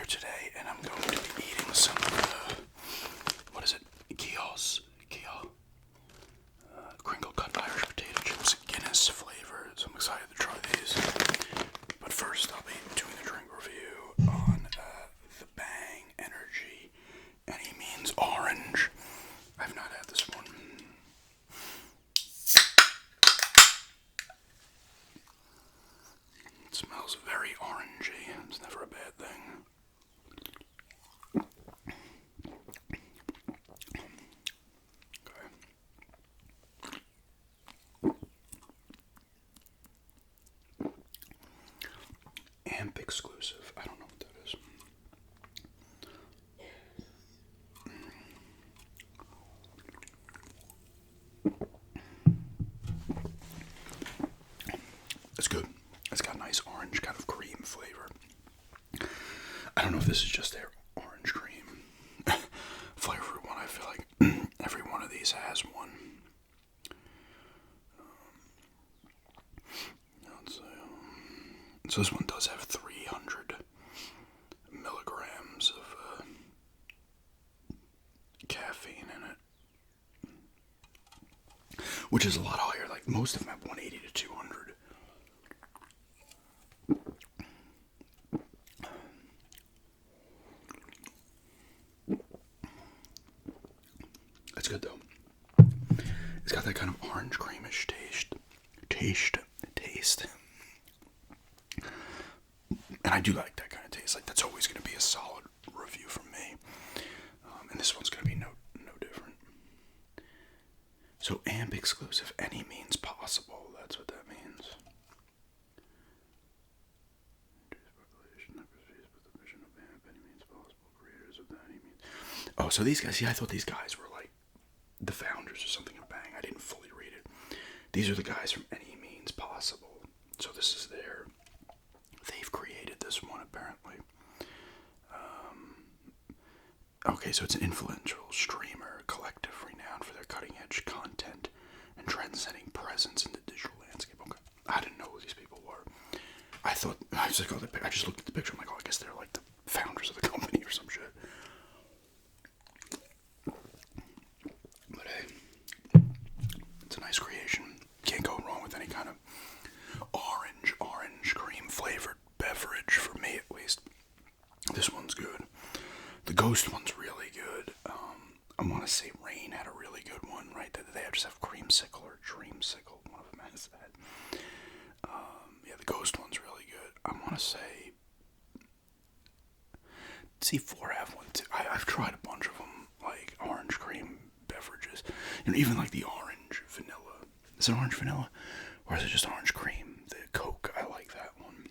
today, and I'm going to be eating some what is it? Guinness. Crinkle cut Irish potato chips, Guinness flavor. So I'm excited to try these. But first, I'll be doing the drink review on the Bang Energy Any Means Orange. I've not had this one. It smells very orangey. It's never a bad thing. Amp exclusive. I don't know what that is. It's good. It's got a nice orange kind of cream flavor. I don't know if this is just their orange cream flavored one. I feel like every one of these has one. So this one does have 300 milligrams of caffeine in it, which is a lot higher. Like most of them have 180 to 200. That's good though. It's got that kind of orange creamish taste. And I do like that kind of taste. Like that's always going to be a solid review from me. And this one's going to be no different. So AMP exclusive, any means possible. That's what that means. Oh, so these guys. See, I thought these guys were like the founders or something of Bang. I didn't fully read it. These are the guys from Any Means Possible. So this is they've created this one apparently. Okay, so it's an influential streamer collective renowned for their cutting-edge content and trend-setting presence in the digital landscape. Okay, I didn't know who these people were. I just looked at the picture. I'm like, oh, I guess they're like the founders of the company or some shit. But hey, it's a nice creation. Can't go wrong with any kind of orange cream flavored beverage, for me at least. This one's good. The Ghost one's really good. I want to say Rain had a really good one, right? They just have Creamsicle or Dreamsicle. One of them has that. Yeah, the Ghost one's really good. I want to say C4 have one too. I've tried a bunch of them, like orange cream beverages. You know, even like the orange vanilla. Is it orange vanilla? Or is it just orange cream? The Coke, I like that one.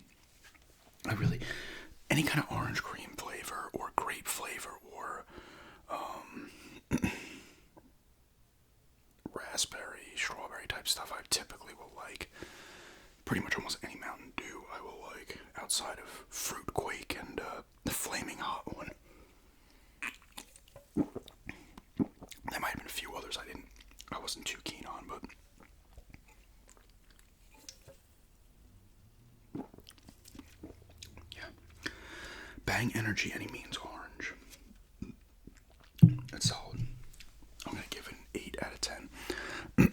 Any kind of orange cream flavor or grape flavor or raspberry, strawberry type stuff I typically will like. Pretty much almost any Mountain Dew I will like, outside of Fruit Quake and the Flaming Hot one. There might have been a few others I wasn't too keen on, but yeah. Bang Energy Any Means Orange. It's solid. I'm gonna give it an 8 out of 10.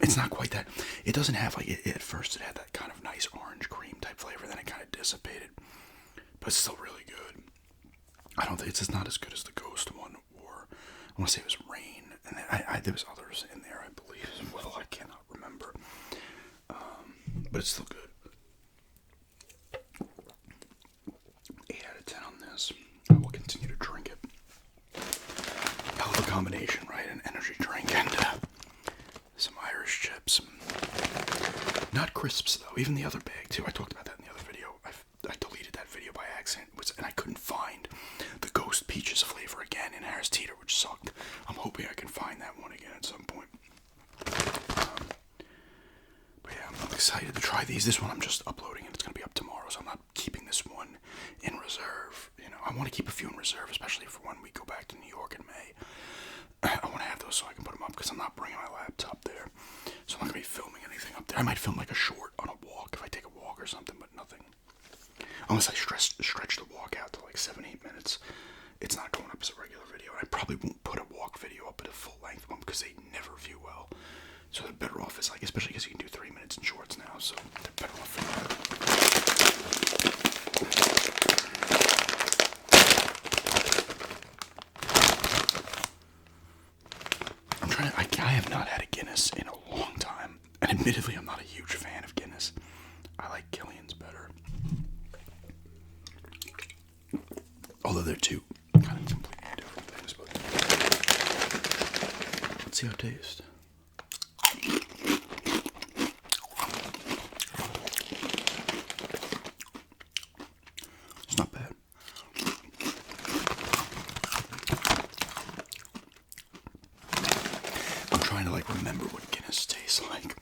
It's not quite that. It doesn't have like at first it had that kind of nice orange cream type flavor, then it kind of dissipated, but it's still really good. I don't think it's not as good as the Ghost one, or I want to say it was Rain, and then there was others in there I believe as well. I cannot remember, but it's still good. 8 out of 10 on this. I will continue to drink it. Hell of a combination, right? An energy drink and some Irish chips. Not crisps though. Even the other bag too. I talked about that in the other video. I deleted that video by accident, and I couldn't find the Ghost Peaches flavor again in Harris Teeter, which sucked. I'm hoping I can find that one again at some point. But yeah, I'm excited to try these. This one I'm just uploading, and it's gonna be up tomorrow, so I'm not keeping this one in reserve. You know, I want to keep a few in reserve, especially for when we go back to New York in May. I want to have those so I can put them up, because I'm not bringing my laptop there, so I'm not gonna be filming anything up there. I might film like a short on a walk if I take a walk or something, but nothing. Unless I stretch the walk out to like 7-8 minutes. they're two kind of completely different things, but let's see how it tastes. It's not bad. I'm trying to remember what Guinness tastes like.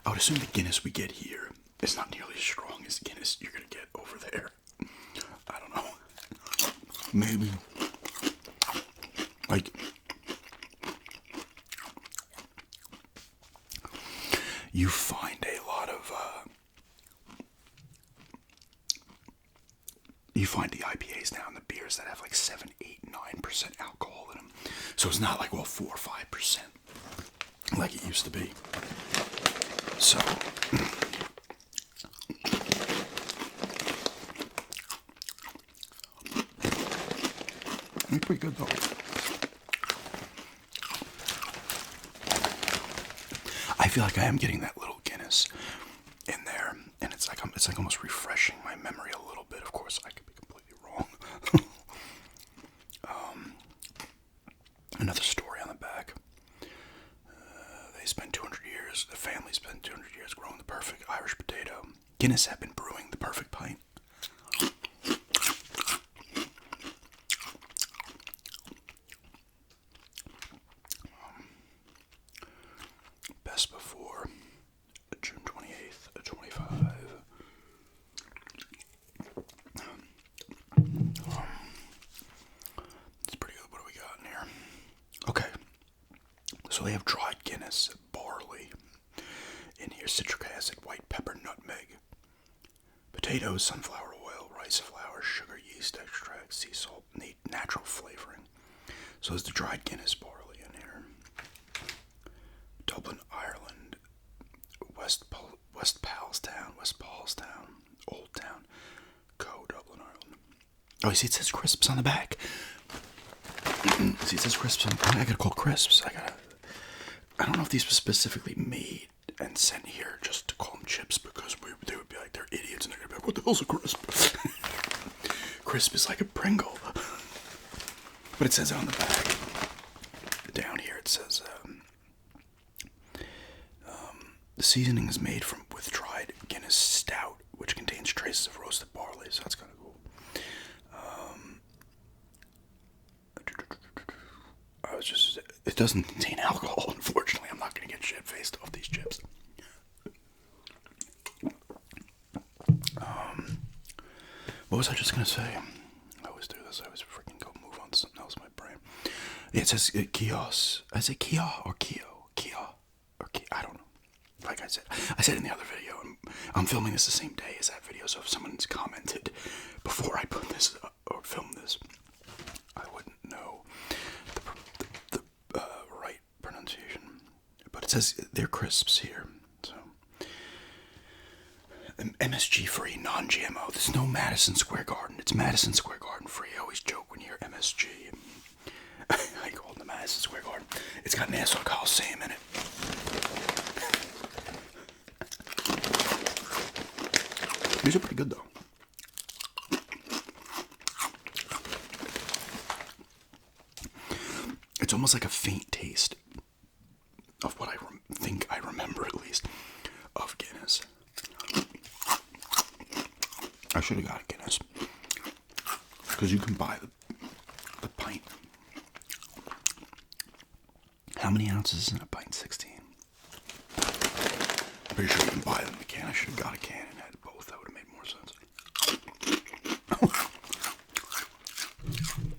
I would assume the Guinness we get here is not nearly as strong as Guinness you're gonna get over there. I don't know. Maybe. You find a lot of, you find the IPAs now and the beers that have 7, 8, 9% alcohol in them. So it's not 4 or 5% like it used to be. So, it's pretty good though. I feel like I am getting that little Guinness in there, and it's like almost refreshing my memory a little bit. Of course, I could be completely wrong. Another story on the back. They spent 200 years. The family spent 200 years growing the perfect Irish potato. Guinness had been brewing the perfect pint. Best before June 28th, 25. It's pretty good. What do we got in here? Okay. So they have dried Guinness, barley in here, citric acid, white pepper, nutmeg, potatoes, sunflower oil, rice flour, sugar, yeast extract, sea salt, natural flavoring. So there's the dried Guinness barley in here. Dublin, Ireland, West Paulstown, Old Town, Dublin, Ireland. Oh, you see, it says crisps on the back. See, it says crisps on the back. I gotta call crisps. I don't know if these were specifically made and sent here just to call them chips, because they would be like, they're idiots, and they're gonna be like, what the hell's a crisp? Crisp is like a Pringle. But it says it on the back. Down here it says, the seasoning is made with dried Guinness stout, which contains traces of roasted barley, so that's kind of cool. It doesn't contain alcohol, unfortunately. I'm not going to get shit-faced off these chips. What was I just going to say? I always do this. I always freaking go move on to something else in my brain. Yeah, it says Kios. I say Kia or Kio? Kia or Kia? I don't know. Like I said in the other video, I'm filming this the same day as that video, so if someone's commented before I put this up, or film this, I wouldn't know the right pronunciation. But it says they're crisps here, so MSG free, non-GMO. There's no Madison Square Garden. It's Madison Square Garden free. I always joke when you hear MSG. I call it the Madison Square Garden. It's got Nassau Coliseum in it. These are pretty good though. It's almost like a faint taste of what I think I remember, at least, of Guinness. I should have got a Guinness, because you can buy the pint. How many ounces is in a pint? 16. I'm pretty sure you can buy them in a can. I should have got a can and had both. That would have made more sense.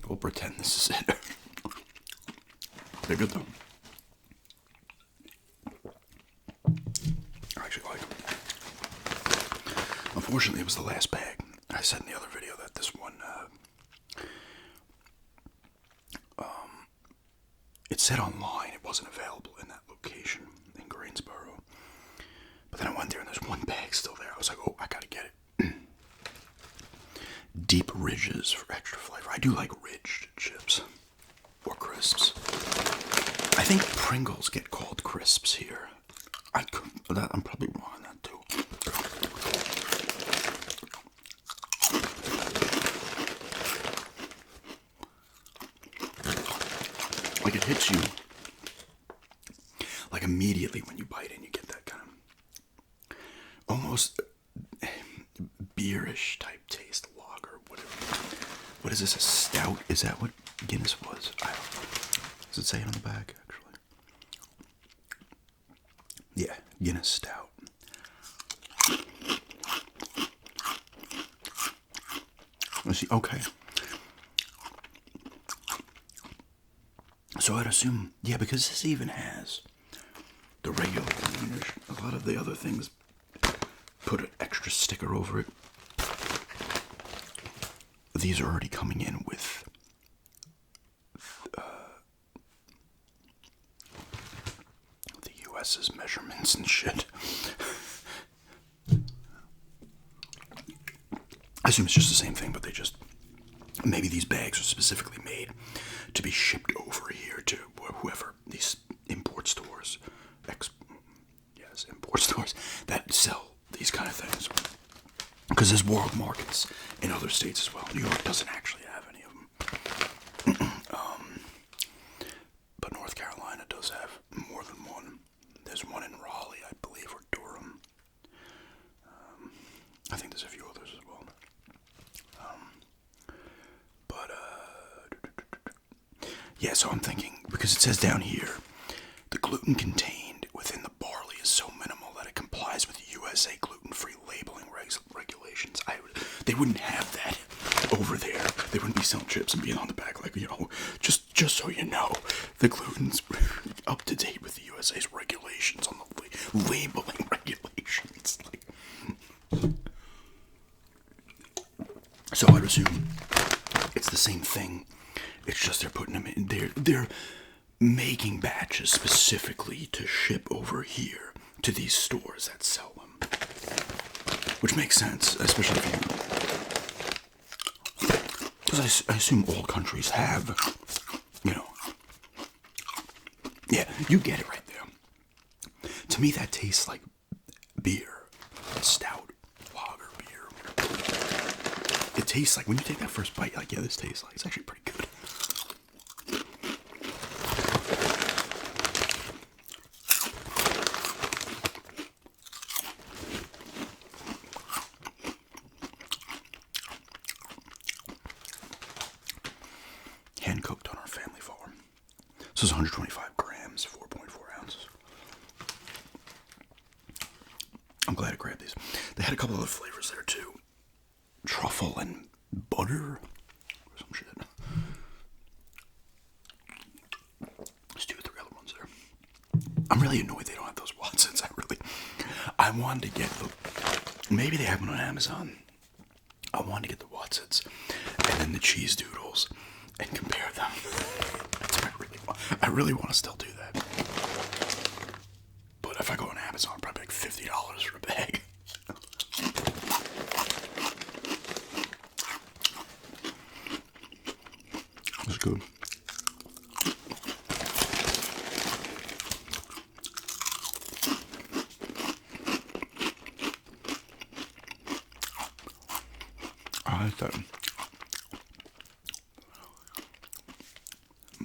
We'll pretend this is it. They're good though. I actually like them. Unfortunately, it was the last bag. I said in the other video that this one, it said online it wasn't available in that location in Greensboro. But then I went there and there's one bag still there. I was like, oh, I gotta get it. Deep ridges for extra flavor. I do like ridged chips or crisps. I think Pringles get called crisps here. I'm probably wrong on that too. Like it hits you like immediately when you bite in. You get that kind of almost beerish type taste, lager, whatever. What is this? A stout? Is that what Guinness was? I don't know. Does it say it on the back actually? Yeah, Guinness stout. Let's see. Okay. So I'd assume, yeah, because this even has the regular finish. A lot of the other things put an extra sticker over it. These are already coming in with the US's measurements and shit. I assume it's just the same thing, but they just, maybe these bags are specifically made to be shipped over here to whoever, these import stores, import stores that sell these kind of things. Because there's world markets in other states as well. New York doesn't actually have any of them. But North Carolina does have more than one. There's one in Raleigh, I believe, or Durham. I think there's a few others as well. Yeah, so I'm thinking, because it says down here, the gluten contained within the barley is so minimal that it complies with USA gluten-free labeling regulations. They wouldn't have that over there. They wouldn't be selling chips and being on the back like, just so you know, the gluten's up to date with the USA's regulations on the labeling regulations. So I'd assume it's the same thing. It's just they're putting them in. They're making batches specifically to ship over here to these stores that sell them, which makes sense, especially if because I assume all countries have, yeah, you get it right there. To me, that tastes like beer, stout, lager beer. It tastes like when you take that first bite, like, yeah, this tastes like it's actually pretty good. Hand cooked on our family farm. This is 125 grams, 4.4 ounces. I'm glad I grabbed these. They had a couple other flavors there too. Truffle and butter or some shit. There's 2 or 3 other ones there. I'm really annoyed they don't have those Watsons. I wanted to get maybe they have them on Amazon. I wanted to get the Watsons and then the cheese doodles and compare them. That's what I really want to still do that. But if I go on Amazon, probably like $50 for a bag. That's good. I like that.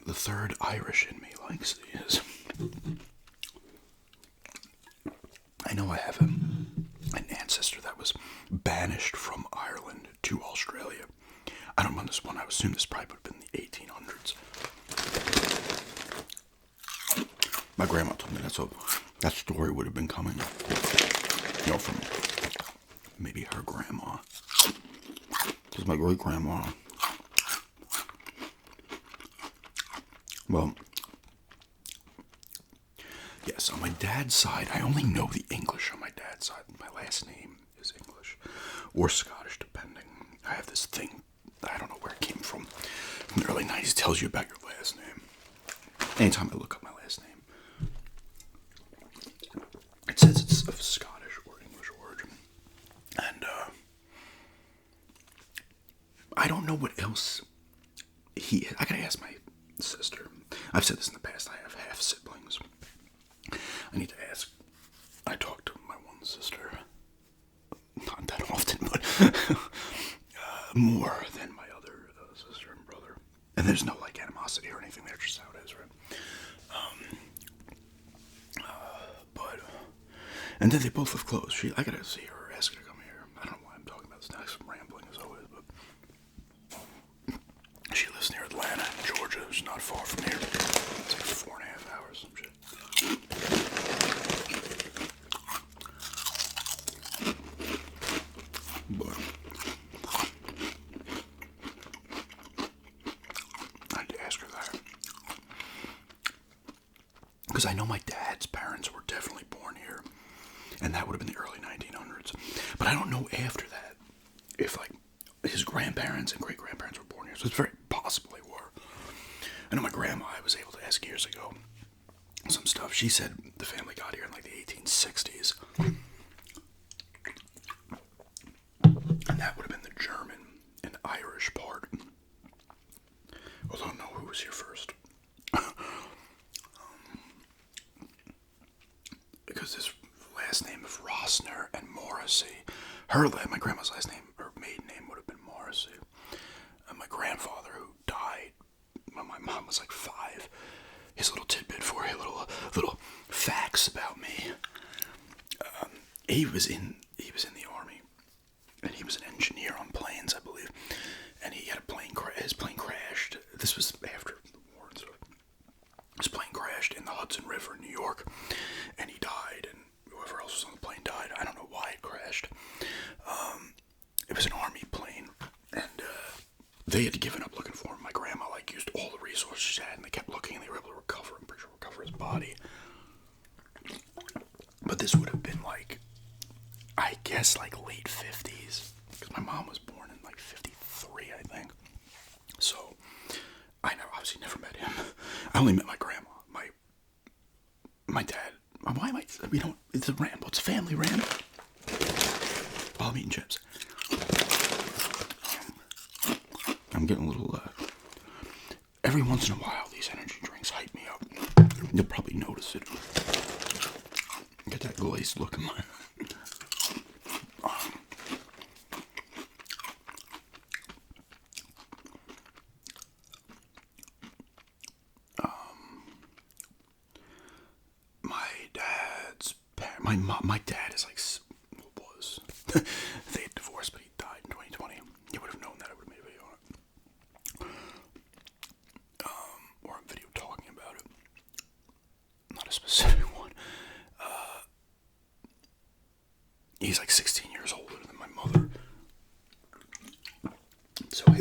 The third Irish in me likes these. I know I have an ancestor that was banished from Ireland to Australia. I don't know this one. I assume this probably would have been the 1800s. My grandma told me that story would have been coming, from maybe her grandma. Because my great grandma. Well, yes, on my dad's side, I only know the English on my dad's side. My last name is English or Scottish, depending. I have this thing, I don't know where it came from the early 90s, it tells you about your last name. Anytime I look up my last name, it says it's of Scottish or English origin. And, I don't know what else he is. I gotta ask my sister. I've said this in the past, I have half siblings. I need to ask. I talk to my one sister, not that often, but more than my other sister and brother. And there's no animosity or anything there, just how it is, right? And then they both live close. I gotta see her, ask her to come here. I don't know why I'm talking about this next. I'm rambling as always, but she lives near Atlanta, Georgia, which is not far from here. It's like 4.5 hours, some shit. But I had to ask her that. Because I know my dad's parents were definitely born here. And that would have been the early 1900s. But I don't know after that if, like, his grandparents and great-grandparents were born here. So it's very possible they were. I know my grandma, I was able to ask years ago some stuff. She said the family got here in, like, the 1860s. And that would have been the German and Irish part. Although I don't know who was here first. Because this last name of Rossner and Morrissey, my grandma's last name, or maiden name, would have been Morrissey. My grandfather, who died when my mom was like 5, his little tidbit for you, little facts about me. He was in the army, and he was an engineer on planes, I believe. And he had his plane crashed. This was after the war and stuff. His plane crashed in the Hudson River in New York, and he died, and whoever else was on the plane died. I don't know why it crashed. It was an army plane, and they had given up looking for him. My grandma used all the resources she had, and they kept looking, and they were able to recover his body. But this would have been I guess late 50s, because my mom was born in 53, I think. So I obviously never met him. I only met my grandma, my dad. Why am I? We don't. It's a ramble. It's a family ramble. While I'm eating chips, I'm getting a little. Every once in a while, these energy drinks hype me up. You'll probably notice it. Get that glazed look in my. My dad is was. They had divorced, but he died in 2020. You would have known that. I would have made a video on it. Or a video talking about it. Not a specific one. He's 16 years older than my mother. So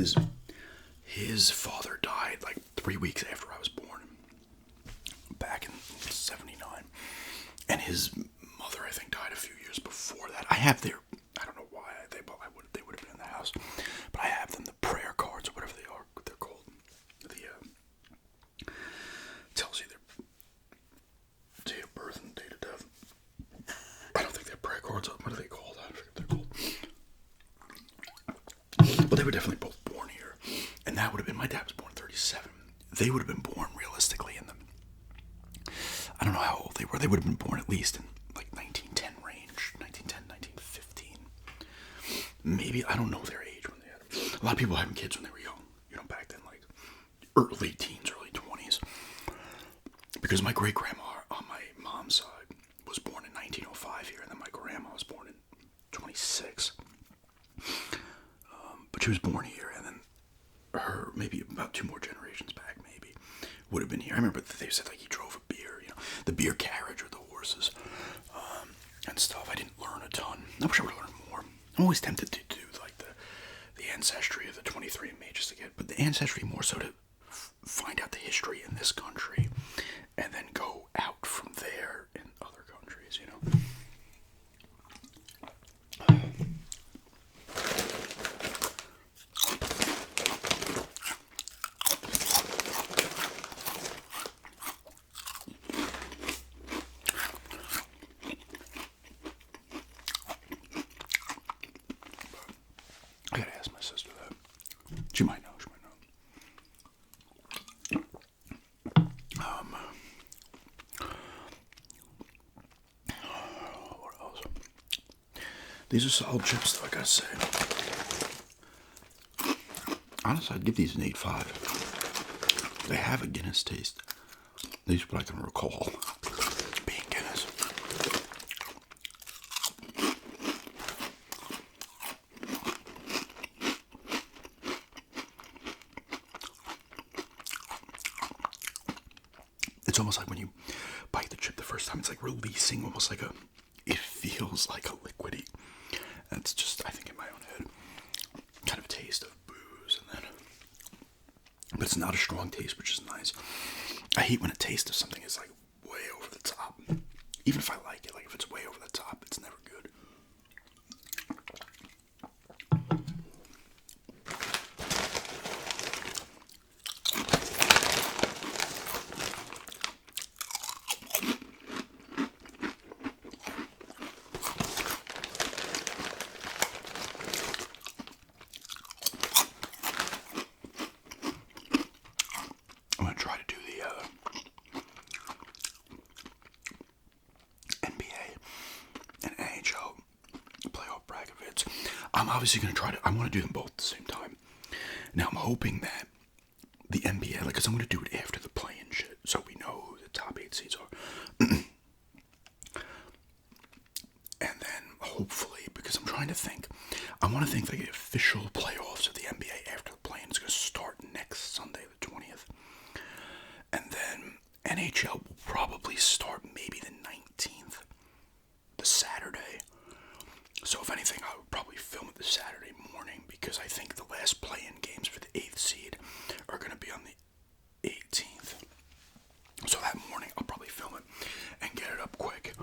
his father died 3 weeks after I was born. Back in 79. And his mother, I think, died a few years before that. I have their, I don't know why, they would have been in the house, but I have them, the prayer cards, or whatever they are, they're called. Tells you their date of birth and date of death. I don't think they're prayer cards. What are they called? I forget what they're called. But they were definitely both born here. And that would have been, my dad was born in 37. They would have been born realistically in the, I don't know how old they were. They would have been born at least in 1910 range, 1910, 1915. Maybe, I don't know their age when they had them. A lot of people having kids when they were young. Back then, early teens, early 20s. Because my great-grandma on my mom's side was born in 1905 here, and then my grandma was born in 26. But she was born here, and then her, maybe about 2 more generations back, maybe, would have been here. I remember that they said he drove a beer, the beer carriage or the horses, and stuff. I didn't learn a ton. I wish I would have learned more. I'm always tempted to do the ancestry of the 23andMe just to get, but the ancestry more so to find out the history in this country, and then go out from there in other countries, I gotta ask my sister that. She might know. What else? These are solid chips, though, I gotta say. Honestly, I'd give these an 8.5. They have a Guinness taste. At least what I can recall being Guinness. It's almost like when you bite the chip the first time, it's like releasing almost like it feels like a liquidy. That's just, I think, in my own head, kind of a taste of booze, and then, but it's not a strong taste, which is nice. I hate when a taste of something is like way over the top. Even if I like it, like if it's way over the top, it's never good. I'm gonna try to do the NBA and NHL playoff bracket vids. I'm obviously gonna try to. I want to do them both at the same time. Now I'm hoping that the NBA, like, cause I'm gonna do it after the play-in shit, so we know who the top 8 seeds are. And then hopefully, because I'm trying to think, I want to think like the official playoffs of the NBA after the play-in is gonna start next Sunday, the 20th. And then NHL will probably start maybe the 19th, the Saturday. So if anything, I would probably film it the Saturday morning, because I think the last play-in games for the 8th seed are going to be on the 18th. So that morning, I'll probably film it and get it up quick.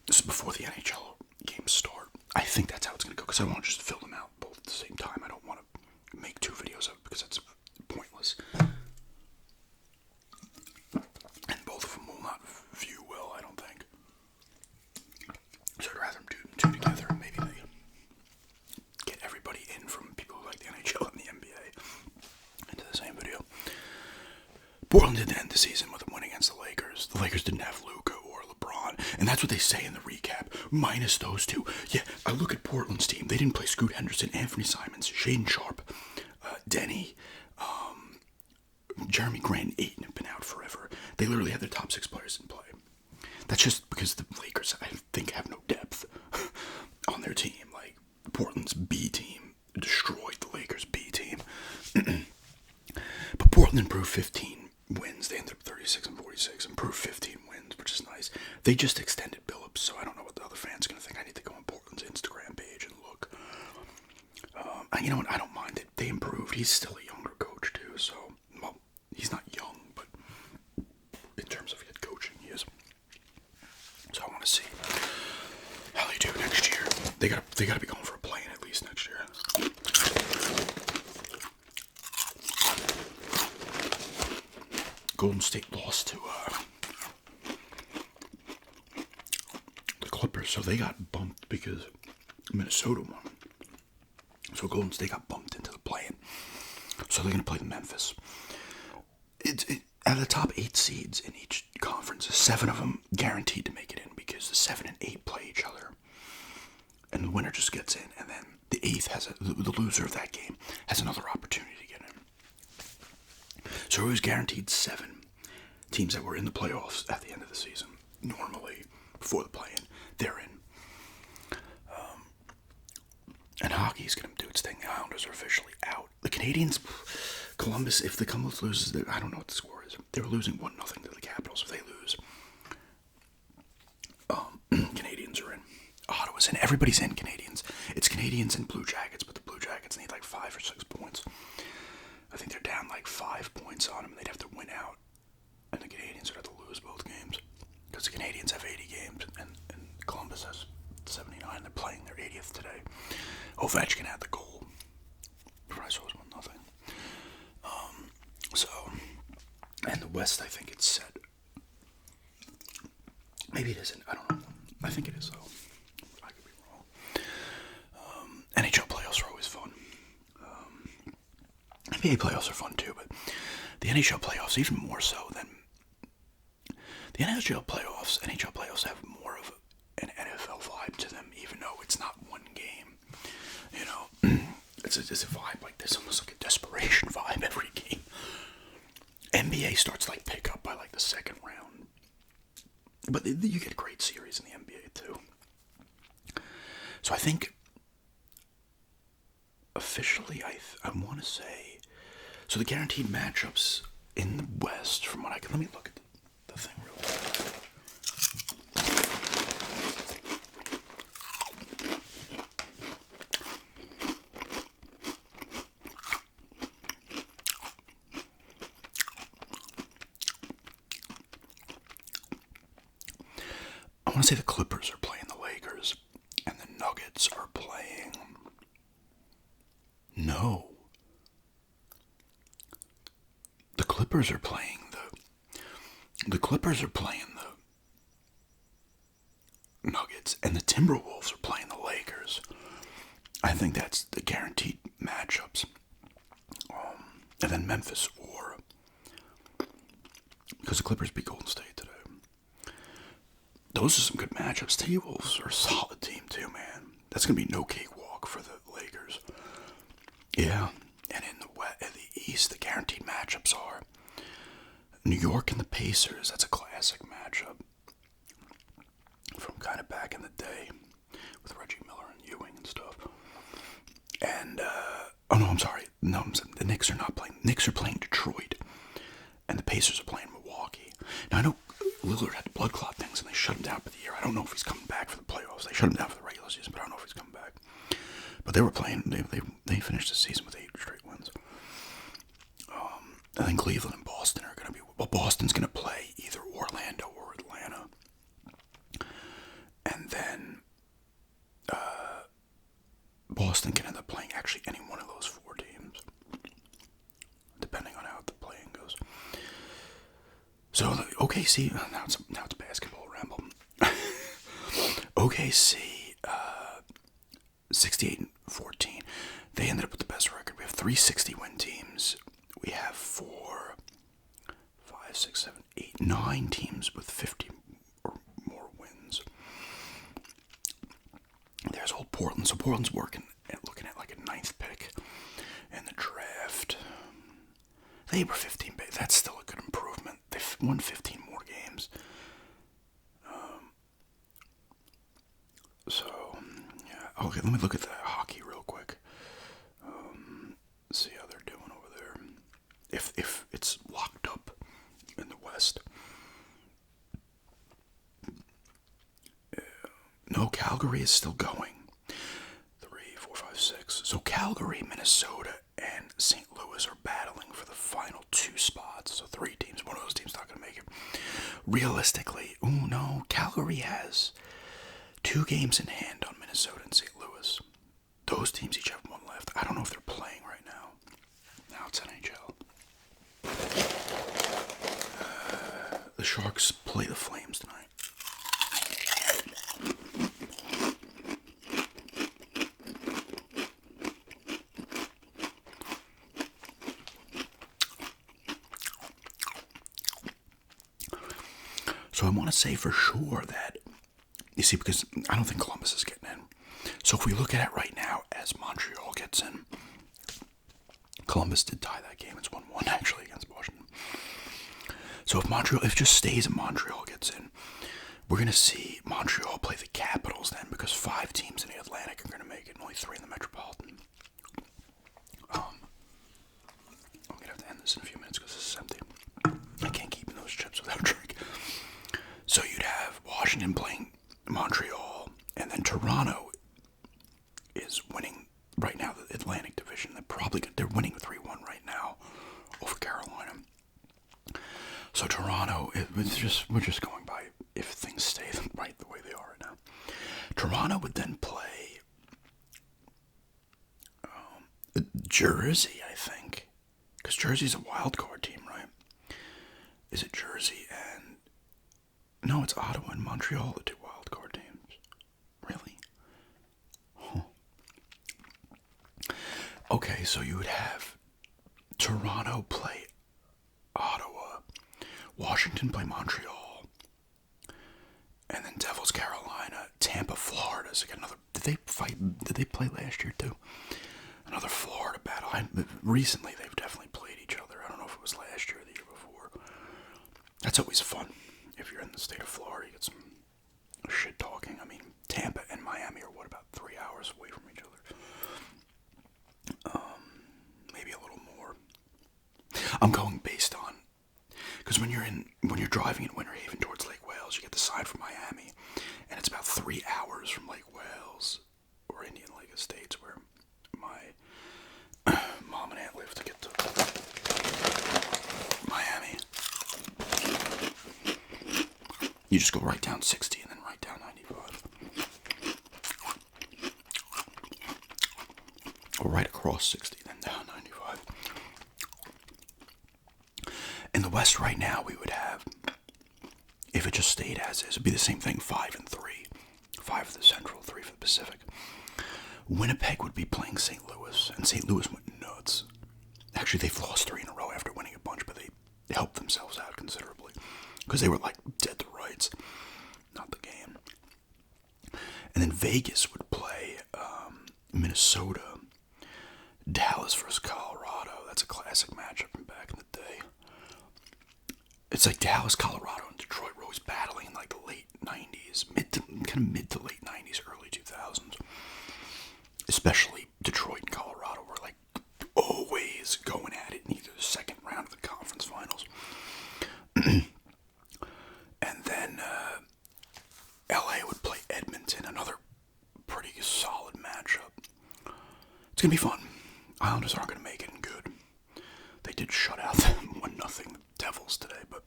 This is before the NHL games start. I think that's how it's going to go, because I don't want to just fill them out both at the same time. I don't want to make 2 videos of it, because that's pointless. And both of them will not view well, I don't think. So I'd rather do them 2 together, and maybe they get everybody in from people who like the NHL and the NBA into the same video. Portland didn't end the season with a win against the Lakers. The Lakers didn't have Luka or LeBron, and that's what they say in the recap. Minus those 2. Yeah, I look at Portland's team. They didn't play Scoot Henderson, Anthony Simons, Shaden Sharp, Denny, Jeremy Grant, and Ayton have been out forever. They literally had their top 6 players in play. That's just because the Lakers, I think, have no depth on their team. Like, Portland's B team destroyed the Lakers' B team. But Portland improved 15 wins. They ended up 36-46. Improved 15 wins, which is nice. They just extended Billups, so I don't know what the other fans are going to think. I need to go on Portland's Instagram page and look. And you know what? I don't mind it. They improved. He's still a younger coach, too, so, well, he's not young, but in terms of head coaching, he is. So I want to see how they do next year. They gotta be going for a play-in at least next year. Golden State lost to the Clippers, so they got bumped because Minnesota won. So Golden State got bumped into the play-in. So they're gonna play Memphis. Out of the top 8 seeds in each conference, 7 of them guaranteed to make it in, because the 7 and 8 play each other, and the winner just gets in, and then the 8th has the loser of that game has another opportunity to get in. So it was guaranteed 7 teams that were in the playoffs at the end of the season. Normally, before the play-in, they're in. And hockey's going to do its thing. The Islanders are officially out. The Canadians, Columbus, if the Columbus loses, I don't know what the score is. They were losing 1-0 to the Capitals. If they lose, Canadians are in. Ottawa's in. Everybody's in, Canadians. It's Canadians and Blue Jackets, but the Blue Jackets need like 5 or 6 points. I think they're down like 5 points on them. They'd have to win out. And the Canadians would have to lose both games. Because the Canadians have 80 games, and Columbus has 79. They're playing their 80th today. Ovechkin had the goal. Price was 1-0. And the West, I think it's set. Maybe it isn't. I don't know. I think it is, though. I could be wrong. NHL playoffs are always fun. NBA playoffs are fun, too, but the NHL playoffs, even more so than... The NHL playoffs have more of an NFL vibe to them, even though it's not one game. You know, it's a vibe like this, almost like a desperation vibe every game. NBA starts like pick up by like the second round, but you get great series in the NBA too. So I think officially, I want to say, so the guaranteed matchups in the West, from what I can, let me look at thing real quick. I want to say the Clippers are playing the Lakers, and the Nuggets are playing. No. The Clippers are playing the Clippers are playing the Nuggets, and the Timberwolves are playing the Lakers. I think that's the guaranteed matchups. And then Memphis or because the Clippers beat Golden State today. Those are some good matchups. T-Wolves are a solid team too, man. That's gonna be no cakewalk for the Lakers. Yeah, and in the East, the guaranteed matchups are New York and the Pacers. That's a classic matchup from kind of back in the day with Reggie Miller and Ewing and stuff. And oh no, I'm sorry. No, the Knicks are not playing. The Knicks are playing Detroit, and the Pacers are playing Milwaukee. Now I know Lillard had blood clot things, and they shut him down for the year. I don't know if he's coming back for the playoffs. They shut him down for the regular season, but I don't know if he's coming back. But they were playing. They finished the season with 8 straight wins. I think Cleveland and Boston are going to be. Well, Boston's going to play either Orlando or Atlanta, and then Boston can end up playing actually any one of those 4 teams, depending on how the playing goes. So the OKC, now it's basketball ramble. OKC, 68-14. They ended up with the best record. We have 3 60-win teams. We have 4, 5, 6, 7, 8, 9 teams with 50 or more wins. There's old Portland. So Portland's looking at like a 9th pick in the draft. They were 15. That's still a good improvement. They've won 15 more games. Yeah. Okay, let me look at the hockey real quick. See how they're doing over there. If it's locked up in the West. No, Calgary is still going. 3, 4, 5, 6. So Calgary, Minnesota, and St. Louis are battling for the final 2 spots. So 3 teams. One of those teams not going to make it. Realistically, no. Calgary has 2 games in hand on Minnesota and St. Louis. Those teams each have 1 left. I don't know if they're playing right now. Now it's NHL. The Sharks play the Flames tonight. So I want to say for sure that, you see, because I don't think Columbus is getting in. So if we look at it right now, as Montreal gets in, Columbus did tie that game. It's 1-1 actually against Washington. So if it just stays and Montreal gets in, we're going to see Montreal play the Capitals then, because 5 teams in the Atlantic are going to make it and only 3 in the Metropolitan. I'm going to have to end this in a few minutes because this is empty. I can't keep those chips without a drink. So you'd have Washington playing Montreal, and then Toronto is winning right now the Atlantic Division. They're winning 3-1 right now over Carolina. So Toronto, we're just going by if things stay right the way they are right now. Toronto would then play Jersey, I think, because Jersey's a wild card team, right? Is it Jersey and no? It's Ottawa and Montreal, the 2 wild card teams. Really? Huh. Okay, so you would have Toronto play Ottawa, Washington play Montreal, and then Devils, Carolina, Tampa, Florida's again another. Did they play last year too? Another Florida battle. Recently, they've definitely played each other. I don't know if it was last year or the year before. That's always fun. If you're in the state of Florida, you get some shit talking. I mean, Tampa and Miami are about 3 hours away from each other. Maybe a little more. I'm going based on, Because when you're driving in Winter Haven towards Lake Wales, you get the sign from Miami, and it's about 3 hours from Lake Wales or Indian Lake Estates, where my mom and aunt live, to get to Miami. You just go right down 60 and then right down 95. Or right across 60, then down 95. In the West right now, we would have, if it just stayed as is, it'd be the same thing, 5 and 3. 5 for the Central, 3 for the Pacific. Winnipeg would be playing St. Louis, and St. Louis went nuts. Actually, they've lost 3 in a row after winning a bunch, but they helped themselves out considerably. Because they were like dead to rights, not the game. And then Vegas would play Minnesota. Dallas versus Colorado. That's a classic matchup from back in the day. It's like Dallas, Colorado, and Detroit were always battling in like the late 90s, mid to late 90s, early 2000s. Especially Detroit and Colorado were like always going at it in either the second round of the conference finals. And then LA would play Edmonton, another pretty solid matchup. It's going to be fun. Islanders aren't going to make it in good. They did shut out them 1-0 Devils today, but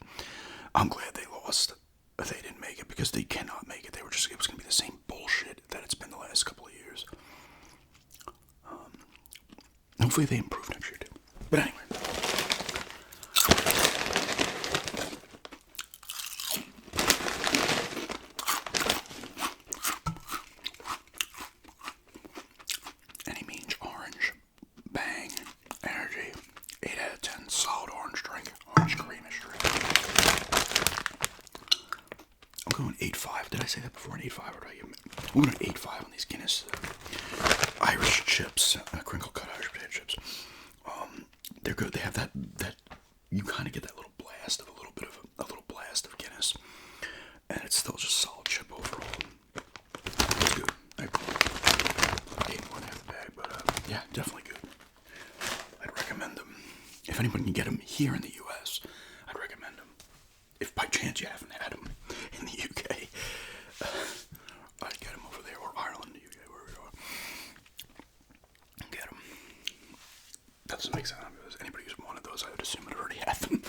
I'm glad they lost. They didn't make it because they cannot make it. It was going to be the same bullshit that it's been the last couple of years. Hopefully they improve next year too. But anyway. Any means orange. Bang. Energy. 8 out of 10. Solid orange drink. Orange creamish drink. I'm going 8.5. Did I say that before? An 8.5, or did I give it? I'm going 8.5 on these Guinness Irish chips, crinkle cut Irish potato chips. They're good. They have that you kind of get that little blast of a little blast of Guinness, and it's still just solid chip overall. It's good. I ate more than half the bag, but yeah, definitely good. I'd recommend them. If anyone can get them here in the U.S., I'd recommend them. If by chance you haven't had them in the UK, I'd get them over there, or Ireland, the UK, wherever you are. Get them. That doesn't make sense. Anybody who's wanted those, I would assume, had already had them.